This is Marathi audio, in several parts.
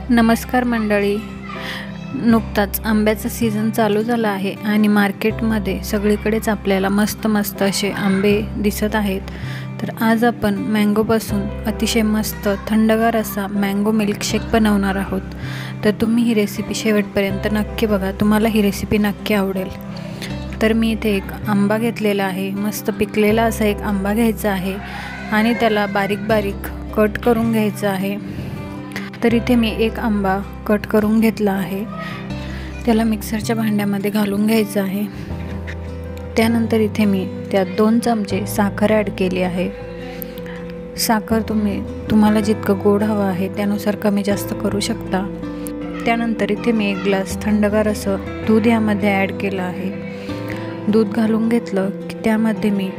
नमस्कार मंडळी, नुकताच आंब्याचा सीझन चालू झाला आहे आणि मार्केटमध्ये सगळीकडेच आपल्याला मस्त मस्त असे आंबे दिसत आहेत। तर आज आपण मँगोपासून अतिशय मस्त थंडगार असा मँगो मिल्कशेक बनवणार आहोत। तर तुम्ही ही रेसिपी शेवटपर्यंत नक्की बघा, तुम्हाला ही रेसिपी नक्की आवडेल। तर मी इथे एक आंबा घेतलेला आहे, मस्त पिकलेला असा एक आंबा घ्यायचा आहे आणि त्याला बारीक बारीक कट करून घ्यायचा आहे। तर इथे मी एक आंबा कट करून घेतला आहे, त्याला मिक्सरच्या भांड्यामध्ये घालून घ्यायचं आहे। त्यानंतर इथे मी त्यात 2 चमचे साखर ॲड केली आहे। साखर तुम्हाला जितकं गोड हवं आहे त्यानुसार कमी जास्त करू शकता। त्यानंतर इथे मी 1 ग्लास थंडगार असं दूध यामध्ये ॲड केलं आहे। दूध घालून घेतलं की त्यामध्ये मी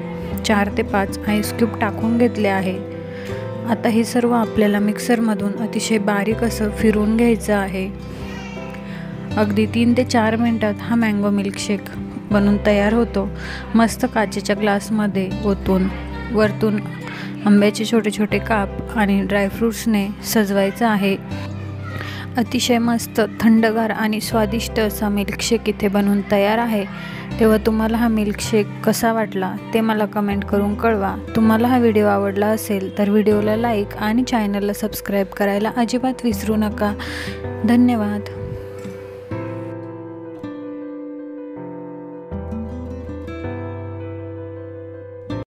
4 ते 5 आईस क्यूब टाकून घेतले आहे। आता हे सर्व आपल्याला मिक्सरमधून अतिशय बारीक असं फिरवून घ्यायचं आहे। अगदी 3 ते 4 मिनिटात हा मँगो मिल्कशेक बनून तयार होतो। मस्त काचेच्या ग्लासमध्ये ओतून वरतून आंब्याचे छोटे छोटे काप आणि ड्रायफ्रूट्सने सजवायचं आहे। अतिशय मस्त थंडगार आणि स्वादिष्ट असा मिल्कशेक इथे बनून तयार आहे। तेव्हा तुम्हाला हा मिल्कशेक कसा वाटला ते मला कमेंट करून कळवा। तुम्हाला हा व्हिडिओ आवडला असेल तर व्हिडिओला लाईक आणि चॅनलला सबस्क्राईब करायला अजिबात विसरू नका। धन्यवाद।